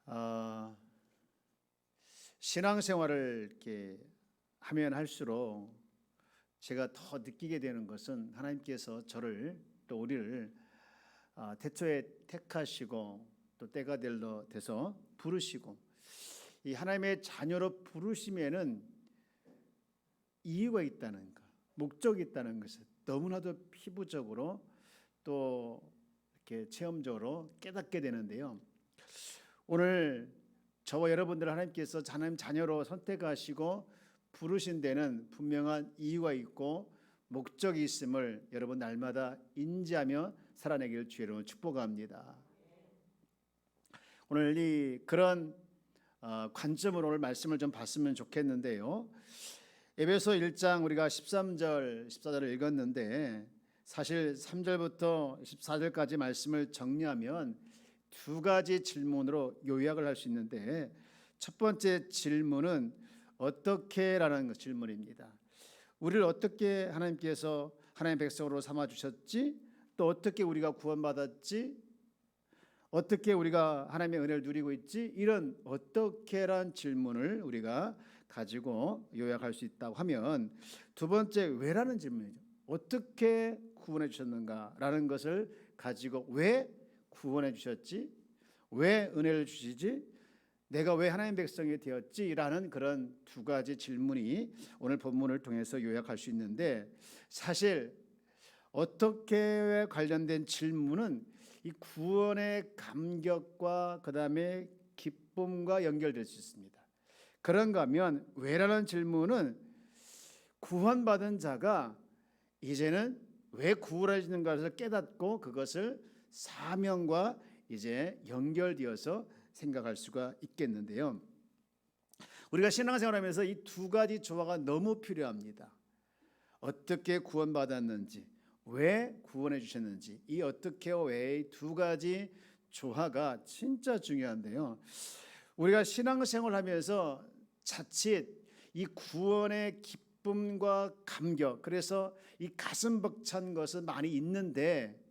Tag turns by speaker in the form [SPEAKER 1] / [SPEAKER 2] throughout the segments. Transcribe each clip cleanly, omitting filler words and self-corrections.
[SPEAKER 1] 어, 신앙생활을 이렇게 하면 할수록 제가 더 느끼게 되는 것은 하나님께서 저를 또 우리를 태초에 택하시고 또 때가 돼서 부르시고 이 하나님의 자녀로 부르심에는 이유가 있다는 것, 목적이 있다는 것을 너무나도 피부적으로 또 이렇게 체험적으로 깨닫게 되는데요. 오늘 저와 여러분들 하나님께서 하나님 자녀로 선택하시고 부르신 데는 분명한 이유가 있고 목적이 있음을 여러분 날마다 인지하며 살아내기를 주의로 축복합니다. 오늘 그런 관점으로 오늘 말씀을 좀 봤으면 좋겠는데요. 에베소 1장 우리가 13절 14절을 읽었는데 사실 3절부터 14절까지 말씀을 정리하면 두 가지 질문으로 요약을 할 수 있는데 첫 번째 질문은 어떻게라는 질문입니다. 우리를 어떻게 하나님께서 하나님의 백성으로 삼아 주셨지? 또 어떻게 우리가 구원받았지? 어떻게 우리가 하나님의 은혜를 누리고 있지? 이런 어떻게란 질문을 우리가 가지고 요약할 수 있다고 하면 두 번째 왜라는 질문이죠. 어떻게 구원해 주셨는가라는 것을 가지고 왜 구원해 주셨지? 왜 은혜를 주시지? 내가 왜 하나님의 백성이 되었지? 라는 그런 두 가지 질문이 오늘 본문을 통해서 요약할 수 있는데 사실 어떻게 관련된 질문은 이 구원의 감격과 그 다음에 기쁨과 연결될 수 있습니다. 그런가 하면 왜라는 질문은 구원받은 자가 이제는 왜 구원해지는가를 깨닫고 그것을 사명과 이제 연결되어서 생각할 수가 있겠는데요. 우리가 신앙생활하면서 이 두 가지 조화가 너무 필요합니다. 어떻게 구원받았는지, 왜 구원해 주셨는지, 이 어떻게와 왜의 두 가지 조화가 진짜 중요한데요. 우리가 신앙생활하면서 자칫 이 구원의 기쁨과 감격, 그래서 이 가슴 벅찬 것은 많이 있는데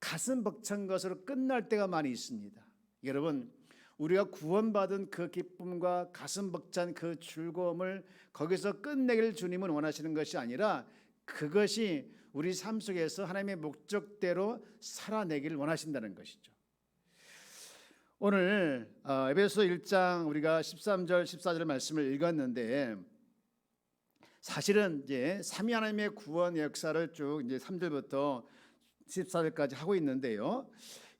[SPEAKER 1] 가슴 벅찬 것으로 끝날 때가 많이 있습니다. 여러분, 우리가 구원받은 그 기쁨과 가슴 벅찬 그 즐거움을 거기서 끝내기를 주님은 원하시는 것이 아니라 그것이 우리 삶 속에서 하나님의 목적대로 살아내기를 원하신다는 것이죠. 오늘 에베소 1장 우리가 13절 14절 말씀을 읽었는데 사실은 이제 삼위 하나님의 구원 역사를 쭉 이제 3절부터 14절까지 하고 있는데요.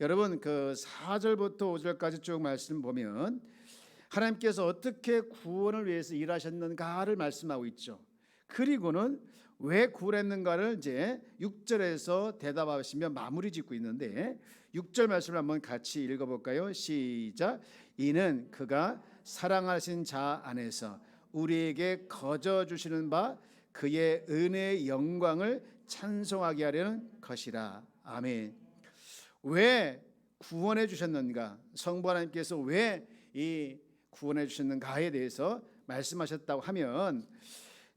[SPEAKER 1] 여러분 그 4절부터 5절까지 쭉 말씀 보면 하나님께서 어떻게 구원을 위해서 일하셨는가를 말씀하고 있죠. 그리고는 왜 구원했는가를 이제 6절에서 대답하시며 마무리 짓고 있는데 6절 말씀을 한번 같이 읽어볼까요? 시작. 이는 그가 사랑하신 자 안에서 우리에게 거저 주시는 바 그의 은혜의 영광을 찬송하게 하려는 것이라. 아멘. 왜 구원해 주셨는가? 성부 하나님께서 왜 이 구원해 주셨는가에 대해서 말씀하셨다고 하면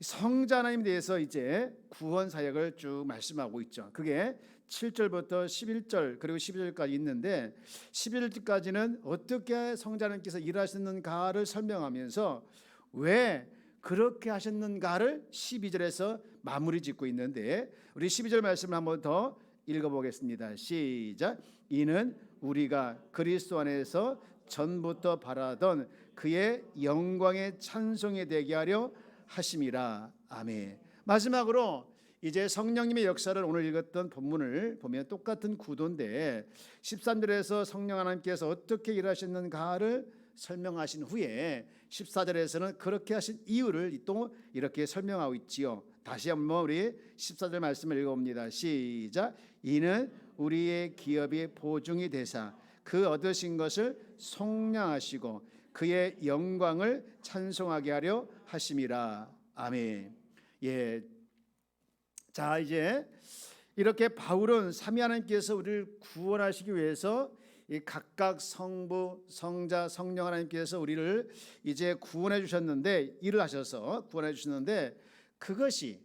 [SPEAKER 1] 성자 하나님에 대해서 이제 구원 사역을 쭉 말씀하고 있죠. 그게 7절부터 11절 그리고 12절까지 있는데 11절까지는 어떻게 성자 하나님께서 일하셨는가를 설명하면서 왜 그렇게 하셨는가를 12절에서 마무리 짓고 있는데 우리 12절 말씀을 한번 더 읽어보겠습니다. 시작. 이는 우리가 그리스도 안에서 전부터 바라던 그의 영광의 찬송이 되게 하려 하심이라. 아멘. 마지막으로 이제 성령님의 역사를 오늘 읽었던 본문을 보면 똑같은 구도인데 13절에서 성령 하나님께서 어떻게 일하셨는가를 설명하신 후에 14절에서는 그렇게 하신 이유를 또 이렇게 설명하고 있지요. 다시 한번 우리 14절 말씀을 읽어봅니다. 시작. 이는 우리의 기업이 보증이 되사 그 얻으신 것을 속량하시고 그의 영광을 찬송하게 하려 하심이라. 아멘. 예. 자, 이제 이렇게 바울은 삼위 하나님께서 우리를 구원하시기 위해서 이 각각 성부, 성자, 성령 하나님께서 우리를 이제 구원해 주셨는데 일을 하셔서 구원해 주셨는데 그것이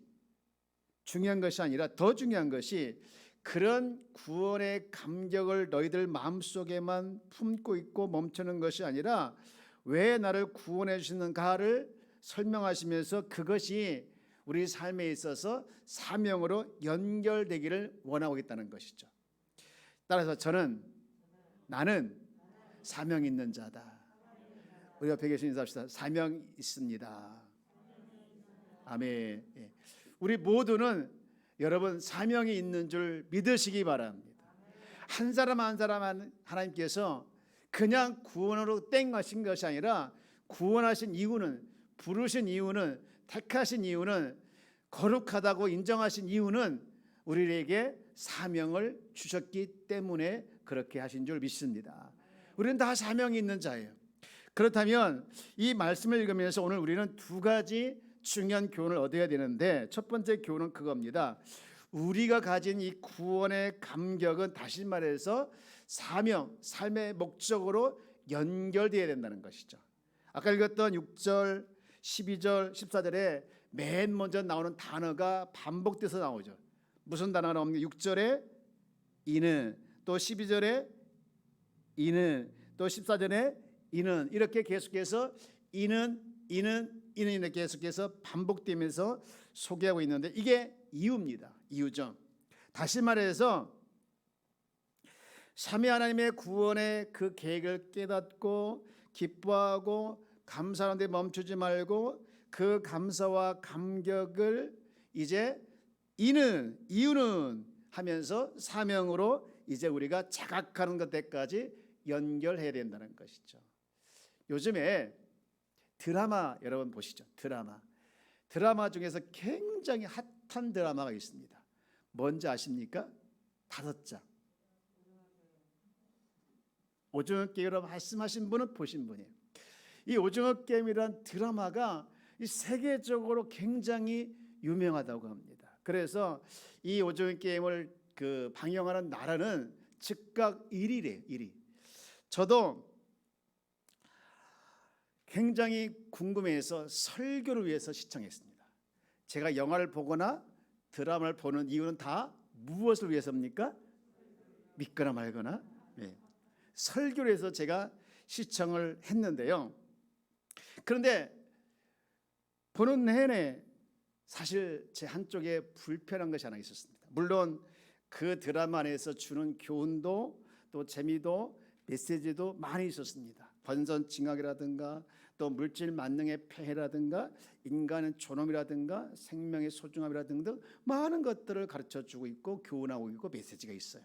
[SPEAKER 1] 중요한 것이 아니라 더 중요한 것이 그런 구원의 감격을 너희들 마음속에만 품고 있고 멈추는 것이 아니라 왜 나를 구원해 주시는가를 설명하시면서 그것이 우리 삶에 있어서 사명으로 연결되기를 원하고 있다는 것이죠. 따라서 나는 사명 있는 자다. 우리 옆에 계신 인사합시다. 사명 있습니다. 아멘. 예. 우리 모두는 여러분 사명이 있는 줄 믿으시기 바랍니다. 한 사람 한 사람 하나님께서 그냥 구원으로 땡 하신 것이 아니라 구원하신 이유는, 부르신 이유는, 택하신 이유는, 거룩하다고 인정하신 이유는 우리에게 사명을 주셨기 때문에 그렇게 하신 줄 믿습니다. 우리는 다 사명이 있는 자예요. 그렇다면 이 말씀을 읽으면서 오늘 우리는 두 가지 중요한 교훈을 얻어야 되는데, 첫 번째 교훈은 그겁니다. 우리가 가진 이 구원의 감격은 다시 말해서 사명, 삶의 목적으로 연결되어야 된다는 것이죠. 아까 읽었던 6절, 12절, 14절에 맨 먼저 나오는 단어가 반복돼서 나오죠. 무슨 단어가 나옵니까? 6절에 이는, 또 12절에 이는, 또 14절에 이는, 이렇게 계속해서 이는 이렇게 계속해서 반복되면서 소개하고 있는데 이게 이유입니다. 이유죠. 다시 말해서 삼위 하나님의 구원의 그 계획을 깨닫고 기뻐하고 감사하는 데 멈추지 말고 그 감사와 감격을 이제 이유는 하면서 사명으로 이제 우리가 자각하는 것까지 연결해야 된다는 것이죠. 요즘에 드라마 여러분 보시죠. 드라마 중에서 굉장히 핫한 드라마가 있습니다. 뭔지 아십니까? 5장. 오징어 게임이라고 말씀하신 분은 보신 분이에요. 이 오징어 게임이란 드라마가 세계적으로 굉장히 유명하다고 합니다. 그래서 이 오징어 게임을 방영하는 나라는 즉각 1위래. 1위. 저도 굉장히 궁금해서 설교를 위해서 시청했습니다. 제가 영화를 보거나 드라마를 보는 이유는 다 무엇을 위해서입니까? 믿거나 말거나. 네. 설교를 해서 제가 시청을 했는데요. 그런데 보는 내내 사실 제 한쪽에 불편한 것이 하나 있었습니다. 물론 그 드라마 안에서 주는 교훈도 또 재미도 메시지도 많이 있었습니다. 번선징악이라든가 또 물질 만능의 폐해라든가 인간의 존엄이라든가 생명의 소중함이라든가 많은 것들을 가르쳐주고 있고 교훈하고 있고 메시지가 있어요.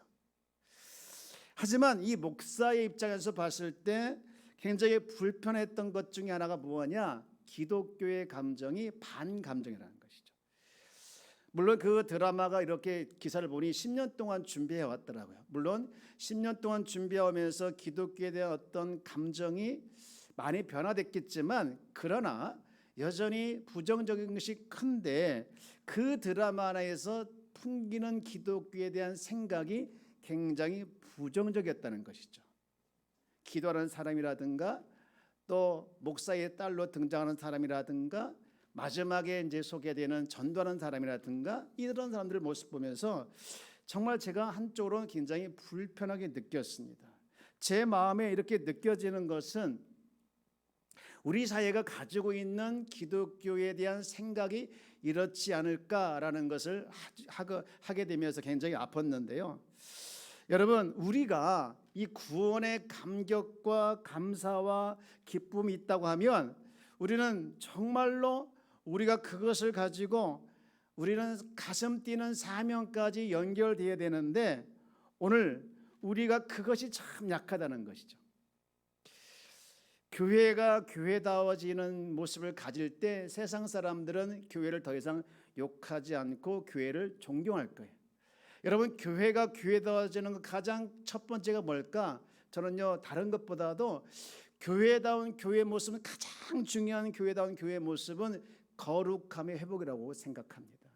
[SPEAKER 1] 하지만 이 목사의 입장에서 봤을 때 굉장히 불편했던 것 중에 하나가 뭐냐? 기독교의 감정이 반감정이라는 것이죠. 물론 그 드라마가 이렇게 기사를 보니 10년 동안 준비해 왔더라고요. 물론 10년 동안 준비하면서 기독교에 대한 어떤 감정이 많이 변화됐겠지만 그러나 여전히 부정적인 것이 큰데 그 드라마 안에서 풍기는 기독교에 대한 생각이 굉장히 부정적이었다는 것이죠. 기도하는 사람이라든가 또 목사의 딸로 등장하는 사람이라든가 마지막에 이제 소개되는 전도하는 사람이라든가 이런 사람들의 모습 보면서 정말 제가 한쪽으로는 굉장히 불편하게 느꼈습니다. 제 마음에 이렇게 느껴지는 것은 우리 사회가 가지고 있는 기독교에 대한 생각이 이렇지 않을까라는 것을 하게 되면서 굉장히 아팠는데요. 여러분, 우리가 이 구원의 감격과 감사와 기쁨이 있다고 하면 우리는 정말로 우리가 그것을 가지고 우리는 가슴 뛰는 사명까지 연결되어야 되는데 오늘 우리가 그것이 참 약하다는 것이죠. 교회가 교회다워지는 모습을 가질 때 세상 사람들은 교회를 더 이상 욕하지 않고 교회를 존경할 거예요. 여러분, 교회가 교회다워지는 가장 첫 번째가 뭘까? 저는요, 다른 것보다도 교회다운 교회 모습은 가장 중요한 교회다운 교회 모습은 거룩함의 회복이라고 생각합니다.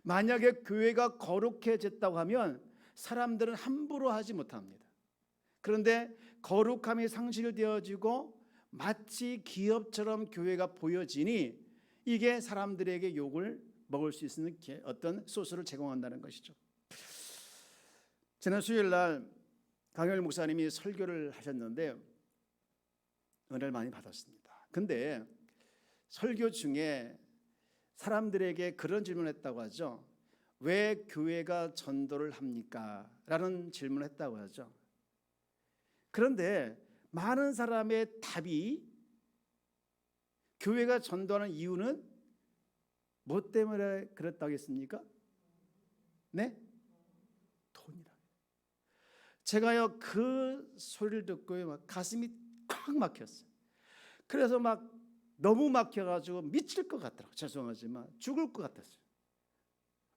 [SPEAKER 1] 만약에 교회가 거룩해졌다고 하면 사람들은 함부로 하지 못합니다. 그런데 거룩함이 상실되어지고 마치 기업처럼 교회가 보여지니 이게 사람들에게 욕을 먹을 수 있는 어떤 소스를 제공한다는 것이죠. 지난 수요일 날 강효일 목사님이 설교를 하셨는데 은혜를 많이 받았습니다. 근데 설교 중에 사람들에게 그런 질문을 했다고 하죠. 왜 교회가 전도를 합니까? 라는 질문을 했다고 하죠. 그런데 많은 사람의 답이 교회가 전도하는 이유는 뭐 때문에 그랬다고 했습니까? 네? 돈이라. 제가요 그 소리를 듣고요 막 가슴이 꽉 막혔어요. 그래서 막 너무 막혀가지고 미칠 것 같더라고요. 죄송하지만 죽을 것 같았어요.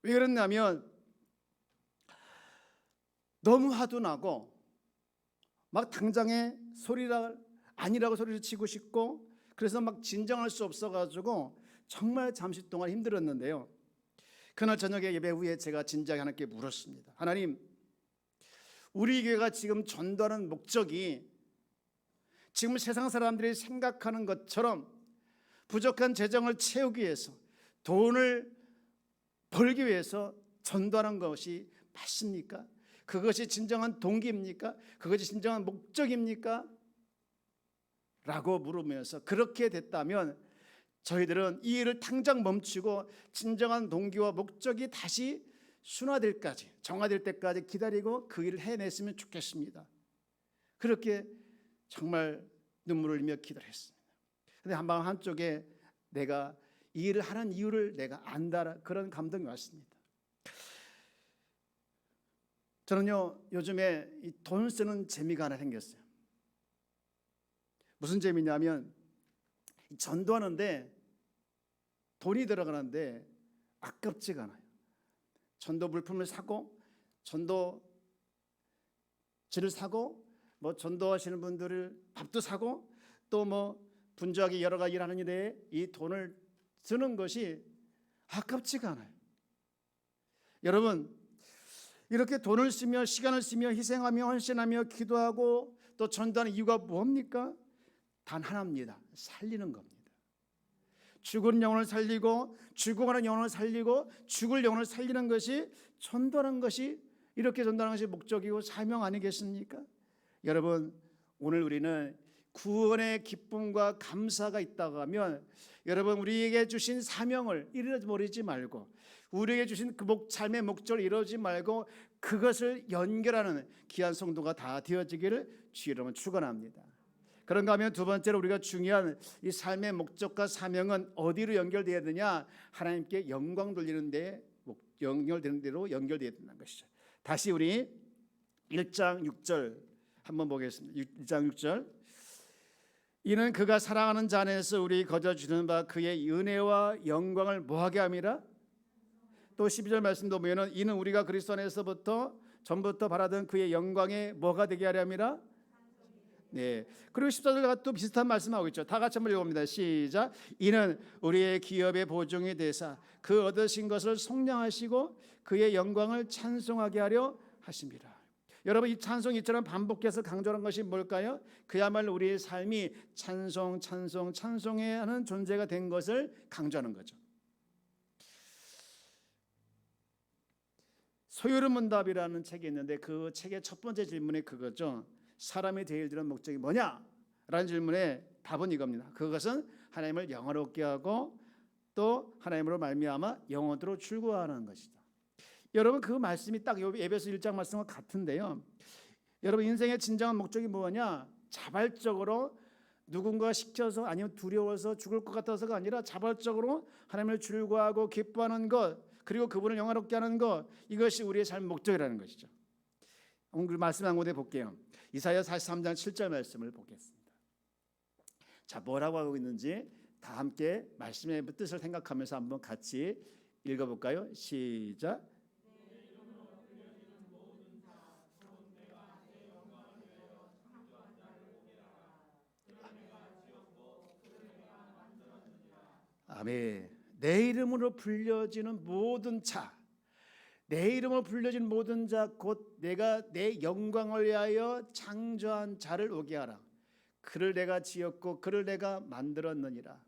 [SPEAKER 1] 왜 그랬냐면 너무 화도 나고 막 당장에 소리를 아니라고 소리를 치고 싶고 그래서 막 진정할 수 없어가지고 정말 잠시 동안 힘들었는데요. 그날 저녁에 예배 후에 제가 진지하게 하나님께 물었습니다. 하나님, 우리 교회가 지금 전도하는 목적이 지금 세상 사람들이 생각하는 것처럼 부족한 재정을 채우기 위해서 돈을 벌기 위해서 전도하는 것이 맞습니까? 그것이 진정한 동기입니까? 그것이 진정한 목적입니까? 라고 물으면서 그렇게 됐다면 저희들은 이 일을 당장 멈추고 진정한 동기와 목적이 다시 순화될까지 정화될 때까지 기다리고 그 일을 해냈으면 좋겠습니다. 그렇게 정말 눈물을 흘리며 기도했습니다. 그런데 한방 한쪽에 내가 이 일을 하는 이유를 내가 안다 그런 감동이 왔습니다. 저는요 요즘에 이 돈 쓰는 재미가 하나 생겼어요. 무슨 재미냐면 전도하는데 돈이 들어가는데 아깝지가 않아요. 전도 물품을 사고 전도지를 사고 뭐 전도하시는 분들을 밥도 사고 또 뭐 분주하게 여러 가지 일하는 일에 이 돈을 쓰는 것이 아깝지가 않아요. 여러분 이렇게 돈을 쓰며 시간을 쓰며 희생하며 헌신하며 기도하고 또 전도하는 이유가 뭡니까? 단 하나입니다. 살리는 겁니다. 죽은 영혼을 살리고 죽어가는 영혼을 살리고 죽을 영혼을 살리는 것이 전도하는 것이 이렇게 전도하는 것이 목적이고 사명 아니겠습니까? 여러분 오늘 우리는 구원의 기쁨과 감사가 있다고 하면 여러분 우리에게 주신 사명을 잃어버리지 말고 우리에게 주신 그 삶의 목적을 이루지 말고 그것을 연결하는 귀한 성도가 다 되어지기를 주의 이름으로 축원합니다. 그런가 하면 두 번째로 우리가 중요한 이 삶의 목적과 사명은 어디로 연결되어야 되냐? 하나님께 영광 돌리는 데 연결되는 대로 연결되어야 된다는 것이죠. 다시 우리 1장 6절 한번 보겠습니다. 1장 6절 이는 그가 사랑하는 자 안에서 우리 거저 주는 바 그의 은혜와 영광을 뭐하게 함이라. 또 12절 말씀도 보면 이는 우리가 그리스도 안에서부터 전부터 바라던 그의 영광에 뭐가 되게 하려 함이라. 네. 그리고 14절과 또 비슷한 말씀하고 있죠. 다 같이 한번 읽어봅니다. 시작. 이는 우리의 기업의 보증이 되사 그 얻으신 것을 속량하시고 그의 영광을 찬송하게 하려 하십니다. 여러분 이 찬송 이처럼 반복해서 강조하는 것이 뭘까요? 그야말로 우리의 삶이 찬송해야 하는 존재가 된 것을 강조하는 거죠. 소요른 문답이라는 책이 있는데 그 책의 첫 번째 질문이 그거죠. 사람이 되어야 되는 목적이 뭐냐? 라는 질문의 답은 이겁니다. 그것은 하나님을 영화롭게 하고 또 하나님으로 말미암아 영원토록 출구하는 것이다. 여러분 그 말씀이 딱 에베소 1장 말씀과 같은데요. 여러분 인생의 진정한 목적이 뭐냐? 자발적으로 누군가 시켜서 아니면 두려워서 죽을 것 같아서가 아니라 자발적으로 하나님을 즐거워하고 기뻐하는 것 그리고 그분을 영화롭게 하는 것 이것이 우리의 삶의 목적이라는 것이죠. 오늘 말씀 한 군데 볼게요. 이사야 43장 7절 말씀을 보겠습니다. 자 뭐라고 하고 있는지 다 함께 말씀의 뜻을 생각하면서 한번 같이 읽어볼까요? 시작. 아멘. 내 이름으로 불려지는 모든 자, 내 이름으로 불려진 모든 자 곧 내가 내 영광을 위하여 창조한 자를 오게 하라. 그를 내가 지었고 그를 내가 만들었느니라.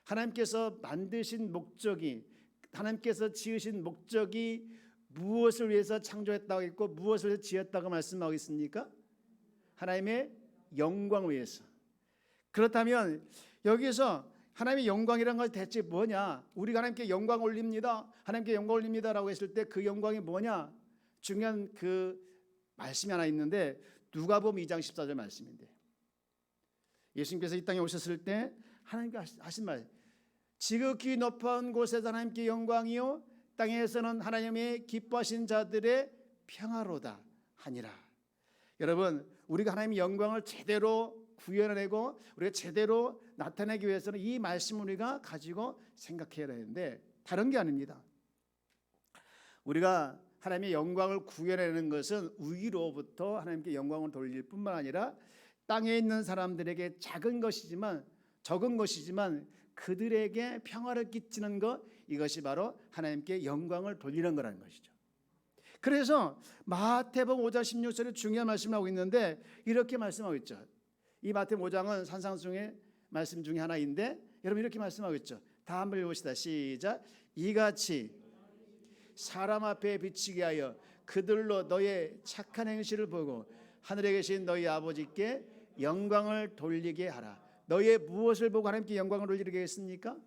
[SPEAKER 1] 하나님께서 만드신 목적이 하나님께서 지으신 목적이 무엇을 위해서 창조했다고 했고 무엇을 위해서 지었다고 말씀하고 있습니까? 하나님의 영광을 위해서. 그렇다면 여기서 하나님의 영광이란 건 대체 뭐냐? 우리가 하나님께 영광 올립니다. 하나님께 영광 올립니다라고 했을 때 그 영광이 뭐냐? 중요한 그 말씀이 하나 있는데 누가복음 2장 14절 말씀인데, 예수님께서 이 땅에 오셨을 때 하나님께 하신 말, 지극히 높은 곳에서 하나님께 영광이요 땅에서는 하나님의 기뻐하신 자들의 평화로다 하니라. 여러분, 우리가 하나님의 영광을 제대로 구현해내고 우리가 제대로 나타내기 위해서는 이 말씀을 우리가 가지고 생각해야 되는데 다른 게 아닙니다. 우리가 하나님의 영광을 구현해내는 것은 위로부터 하나님께 영광을 돌릴 뿐만 아니라 땅에 있는 사람들에게 적은 것이지만 그들에게 평화를 끼치는 것, 이것이 바로 하나님께 영광을 돌리는 거라는 것이죠. 그래서 마태복음 5장 16절에 중요한 말씀을 하고 있는데 이렇게 말씀하고 있죠. 이 마태복음 5장은 산상수훈의 말씀 중에 하나인데 여러분 이렇게 말씀하고 있죠. 다 한번 읽읍시다. 시작. 이같이 사람 앞에 비치게 하여 그들로 너의 착한 행실을 보고 하늘에 계신 너희 아버지께 영광을 돌리게 하라. 너의 무엇을 보고 하나님께 영광을 돌리게 했습니까?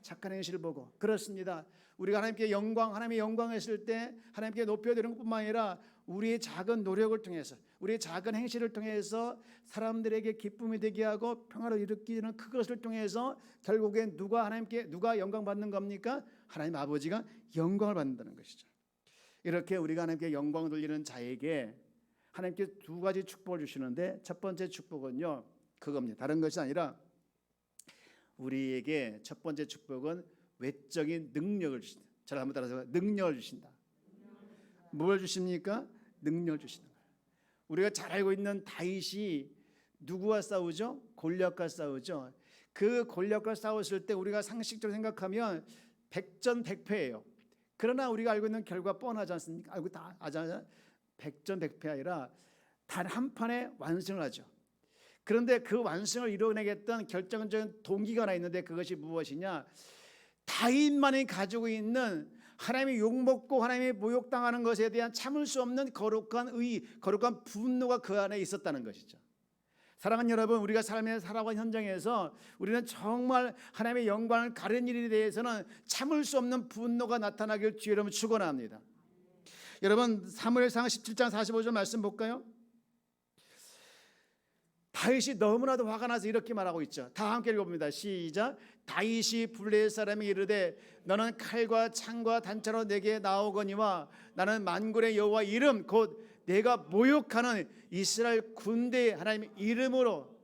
[SPEAKER 1] 착한 행실을 보고. 그렇습니다. 우리가 하나님께 영광, 하나님의 영광을 했을 때 하나님께 높여드리는 것뿐만 아니라 우리의 작은 노력을 통해서, 우리의 작은 행실을 통해서 사람들에게 기쁨이 되게 하고 평화를 일으키는 그것을 통해서 결국엔 누가 영광 받는 겁니까? 하나님 아버지가 영광을 받는다는 것이죠. 이렇게 우리가 하나님께 영광을 돌리는 자에게 하나님께 두 가지 축복을 주시는데 첫 번째 축복은요, 그겁니다. 다른 것이 아니라 우리에게 첫 번째 축복은 외적인 능력을 주신다. 잘 한번 따라서 능력을 주신다. 뭘 주십니까? 능력을 주시는 거예요. 우리가 잘 알고 있는 다윗이 누구와 싸우죠? 골리앗과 싸우죠. 그 골리앗과 싸웠을 때 우리가 상식적으로 생각하면 백전백패예요. 그러나 우리가 알고 있는 결과 뻔하지 않습니까? 알고 다 아잖아요. 백전백패 아니라 단 한 판에 완승을 하죠. 그런데 그 완승을 이뤄내겠던 결정적인 동기가 하나 있는데 그것이 무엇이냐? 다윗만이 가지고 있는 하나님의 욕먹고 하나님의 모욕당하는 것에 대한 참을 수 없는 거룩한 거룩한 분노가 그 안에 있었다는 것이죠. 사랑하는 여러분, 우리가 삶의 살아가는 현장에서 우리는 정말 하나님의 영광을 가르는 일에 대해서는 참을 수 없는 분노가 나타나길 주의 이름으로 축원합니다. 여러분, 사무엘상 17장 45절 말씀 볼까요? 다윗이 너무나도 화가 나서 이렇게 말하고 있죠. 다 함께 읽어봅니다. 시작. 다윗이 블레셋 사람이 이르되 너는 칼과 창과 단차로 내게 나오거니와 나는 만군의 여호와 이름 곧 내가 모욕하는 이스라엘 군대의 하나님의 이름으로.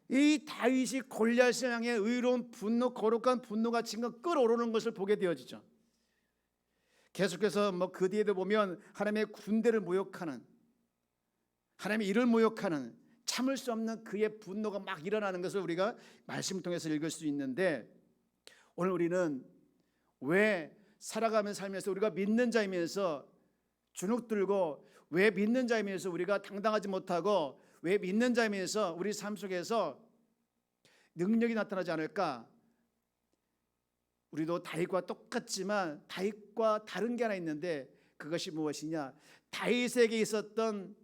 [SPEAKER 1] 이 다윗이 골리앗을 향해 의로운 분노, 거룩한 분노가 지금 끓어오르는 것을 보게 되어지죠. 계속해서 그 뒤에도 보면 하나님의 군대를 모욕하는, 하나님의 이를 모욕하는, 참을 수 없는 그의 분노가 막 일어나는 것을 우리가 말씀을 통해서 읽을 수 있는데, 오늘 우리는 왜 살아가면서 살면서 우리가 믿는 자이면서 주눅들고, 왜 믿는 자이면서 우리가 당당하지 못하고, 왜 믿는 자이면서 우리 삶 속에서 능력이 나타나지 않을까? 우리도 다윗과 똑같지만 다윗과 다른 게 하나 있는데 그것이 무엇이냐? 다윗에게 있었던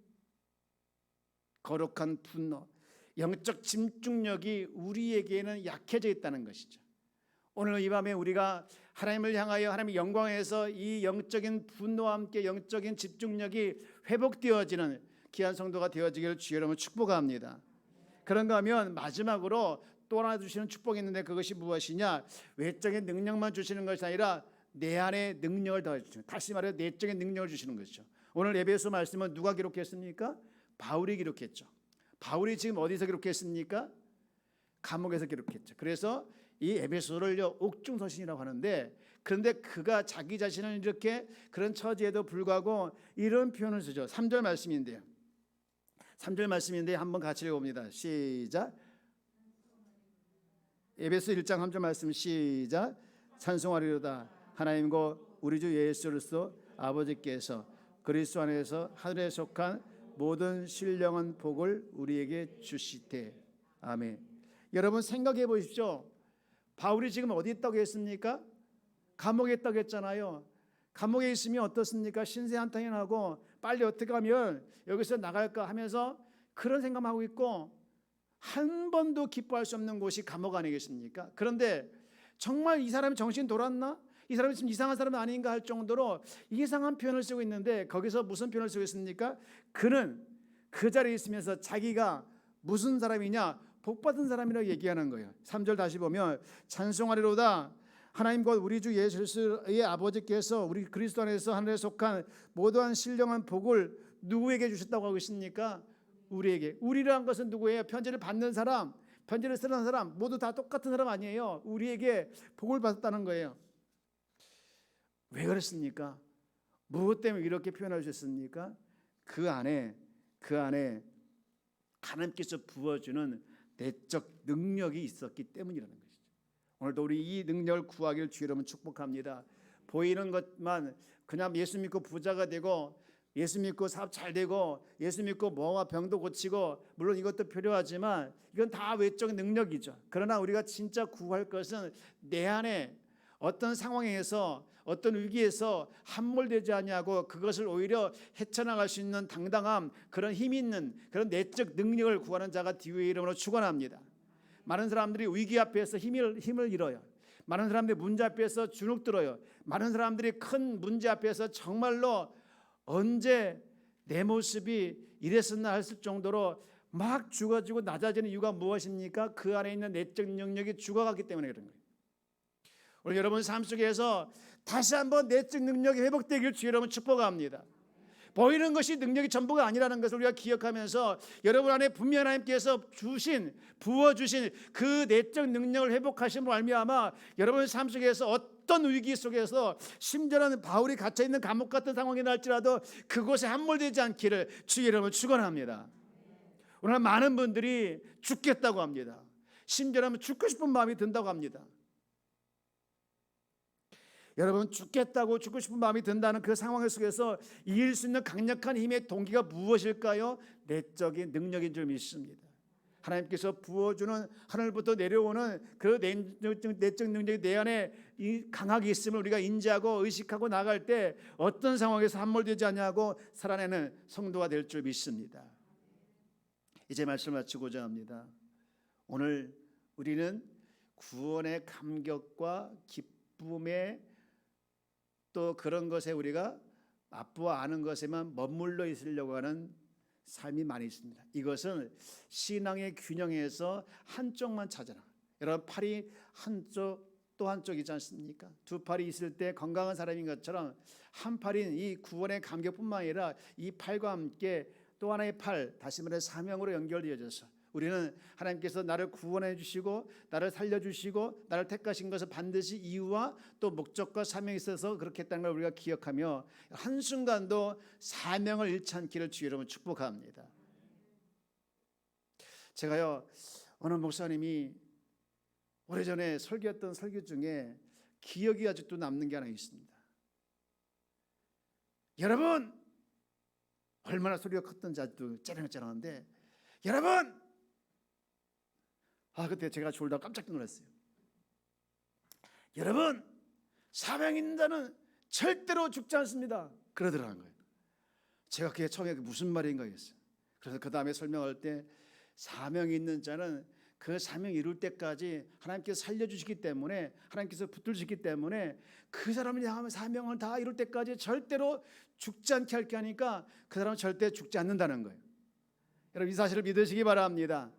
[SPEAKER 1] 거룩한 분노, 영적 집중력이 우리에게는 약해져 있다는 것이죠. 오늘 이 밤에 우리가 하나님을 향하여 하나님의 영광에서 이 영적인 분노와 함께 영적인 집중력이 회복되어지는 귀한 성도가 되어지기를 주의 이름으로 축복합니다. 그런가 하면 마지막으로 또 하나 주시는 축복이 있는데 그것이 무엇이냐? 외적인 능력만 주시는 것이 아니라 내 안에 능력을 더해주시는, 다시 말해 내적인 능력을 주시는 것이죠. 오늘 에베소 말씀은 누가 기록했습니까? 바울이 기록했죠. 바울이 지금 어디서 기록했습니까? 감옥에서 기록했죠. 그래서 이 에베소를요 옥중서신이라고 하는데, 그런데 그가 자기 자신을 이렇게 그런 처지에도 불구하고 이런 표현을 쓰죠. 3절 말씀인데요. 3절 말씀인데 한번 같이 읽어봅니다. 시작. 에베소 1장 3절 말씀 시작. 찬송하리로다 하나님과 우리 주 예수로서 아버지께서 그리스도 안에서 하늘에 속한 모든 신령한 복을 우리에게 주시되. 아멘. 여러분 생각해 보십시오. 바울이 지금 어디 있다고 했습니까? 감옥에 있다고 했잖아요. 감옥에 있으면 어떻습니까? 신세 한탄이 나고 빨리 어떻게 하면 여기서 나갈까 하면서 그런 생각만 하고 있고, 한 번도 기뻐할 수 없는 곳이 감옥 아니겠습니까? 그런데 정말 이 사람이 정신 돌았나? 이 사람이 지금 이상한 사람은 아닌가 할 정도로 이상한 표현을 쓰고 있는데, 거기서 무슨 표현을 쓰고 있습니까? 그는 그 자리에 있으면서 자기가 무슨 사람이냐? 복받은 사람이라고 얘기하는 거예요. 3절 다시 보면 찬송하리로다 하나님 곧 우리 주 예수 그리스도의 아버지께서 우리 그리스도 안에서 하늘에 속한 모두한 신령한 복을 누구에게 주셨다고 하고 있습니까? 우리에게. 우리라는 것은 누구예요? 편지를 받는 사람, 편지를 쓰는 사람 모두 다 똑같은 사람 아니에요. 우리에게 복을 받았다는 거예요. 왜 그랬습니까? 무엇 때문에 이렇게 표현해 주셨습니까? 그 안에 하나님께서 부어주는 내적 능력이 있었기 때문이라는 것이죠. 오늘도 우리 이 능력을 구하기를 주의 이름으로 축복합니다. 보이는 것만 그냥 예수 믿고 부자가 되고, 예수 믿고 사업 잘 되고, 예수 믿고 뭐가 병도 고치고, 물론 이것도 필요하지만 이건 다 외적 능력이죠. 그러나 우리가 진짜 구할 것은 내 안에 어떤 상황에서 어떤 위기에서 함몰되지 아니하고 그것을 오히려 헤쳐나갈 수 있는 당당함, 그런 힘 있는 그런 내적 능력을 구하는 자가 뒤의 이름으로 축원합니다. 많은 사람들이 위기 앞에서 힘을 잃어요. 많은 사람들이 문제 앞에서 주눅들어요. 많은 사람들이 큰 문제 앞에서 정말로 언제 내 모습이 이랬었나 했을 정도로 막 죽어지고 낮아지는 이유가 무엇입니까? 그 안에 있는 내적 능력이 죽어갔기 때문에 그런 거예요. 오늘 여러분 삶 속에서 다시 한번 내적 능력이 회복되길 주의 여러분 축복합니다. 보이는 것이 능력이 전부가 아니라는 것을 우리가 기억하면서 여러분 안에 분명히 하나님께서 부어주신 그 내적 능력을 회복하심으로 말미암아 여러분 삶 속에서 어떤 위기 속에서, 심지어는 바울이 갇혀있는 감옥 같은 상황이 날지라도 그곳에 함몰되지 않기를 주의 이름으로 축원합니다. 오늘 많은 분들이 죽겠다고 합니다. 심지어는 죽고 싶은 마음이 든다고 합니다. 여러분, 죽고 싶은 마음이 든다는 그 상황 속에서 이길 수 있는 강력한 힘의 동기가 무엇일까요? 내적인 능력인 줄 믿습니다. 하나님께서 부어주는, 하늘부터 내려오는 그 내적 능력이 내 안에 강하게 있음을 우리가 인지하고 의식하고 나갈 때 어떤 상황에서 함몰되지 않냐고 살아내는 성도가 될 줄 믿습니다. 이제 말씀을 마치고자 합니다. 오늘 우리는 구원의 감격과 기쁨의 또 그런 것에 우리가 맛보아 아는 것에만 머물러 있으려고 하는 삶이 많이 있습니다. 이것은 신앙의 균형에서 한쪽만 찾아라. 여러분, 팔이 한쪽 또 한쪽이지 않습니까? 두 팔이 있을 때 건강한 사람인 것처럼 한 팔인 이 구원의 감격뿐만 아니라 이 팔과 함께 또 하나의 팔, 다시 말해 사명으로 연결되어져서 우리는 하나님께서 나를 구원해 주시고 나를 살려주시고 나를 택하신 것은 반드시 이유와 또 목적과 사명이 있어서 그렇게 했다는 걸 우리가 기억하며 한순간도 사명을 잃지 않기를 주의 이름으로 축복합니다. 제가요, 어느 목사님이 오래전에 설교했던 설교 중에 기억이 아직도 남는 게 하나 있습니다. 여러분, 얼마나 소리가 컸던지 아직도 째랑째랑한데, 여러분, 그때 제가 졸다 깜짝 놀랐어요. 여러분, 사명 있는 자는 절대로 죽지 않습니다. 그러더라는 거예요. 제가 그게 처음에 무슨 말인가 했어요. 그래서 그 다음에 설명할 때 사명이 있는 자는 그 사명 이룰 때까지 하나님께서 살려주시기 때문에, 하나님께서 붙들으시기 때문에 그 사람을 향하면 사명을 다 이룰 때까지 절대로 죽지 않게 할게 하니까 그 사람은 절대 죽지 않는다는 거예요. 여러분, 이 사실을 믿으시기 바랍니다.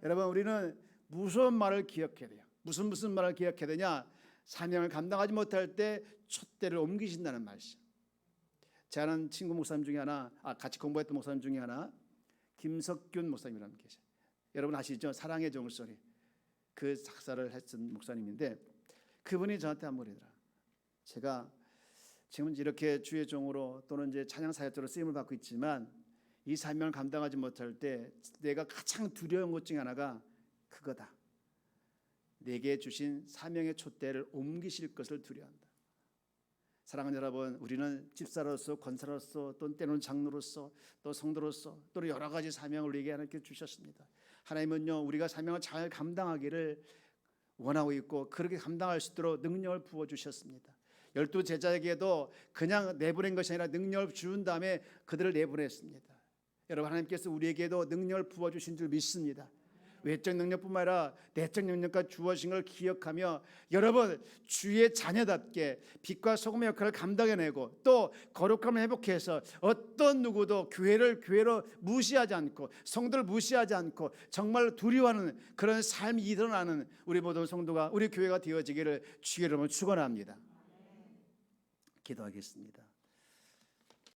[SPEAKER 1] 여러분, 우리는 무슨 말을 기억해야 돼요? 무슨 말을 기억해야 되냐? 사명을 감당하지 못할 때 촛대를 옮기신다는 말씀. 제 아는 친구 목사님 중에 하나, 같이 공부했던 목사님 중에 하나, 김석균 목사님이라는 분 계세요. 여러분 아시죠? 사랑의 종소리, 그 작사를 했던 목사님인데, 그분이 저한테 한 말이더라. 제가 지금 이렇게 주의 종으로 또는 이제 찬양 사역자로 쓰임을 받고 있지만 이 사명을 감당하지 못할 때 내가 가장 두려운 것 중에 하나가 그거다. 내게 주신 사명의 촛대를 옮기실 것을 두려워한다. 사랑하는 여러분, 우리는 집사로서, 권사로서, 또 때로는 장로로서, 또 성도로서, 또 여러 가지 사명을 우리에게 하나님께 주셨습니다. 하나님은요, 우리가 사명을 잘 감당하기를 원하고 있고 그렇게 감당할 수 있도록 능력을 부어주셨습니다. 12 제자에게도 그냥 내보낸 것이 아니라 능력을 주운 다음에 그들을 내보냈습니다. 여러분, 하나님께서 우리에게도 능력을 부어주신 줄 믿습니다. 외적 능력뿐만 아니라 내적 능력과 주어진 걸 기억하며 여러분, 주의 자녀답게 빛과 소금의 역할을 감당해내고 또 거룩함을 회복해서 어떤 누구도 교회로 무시하지 않고 성도를 무시하지 않고 정말 두려워하는 그런 삶이 일어나는 우리 모든 성도가, 우리 교회가 되어지기를 주의 이름으로 축원합니다. 기도하겠습니다.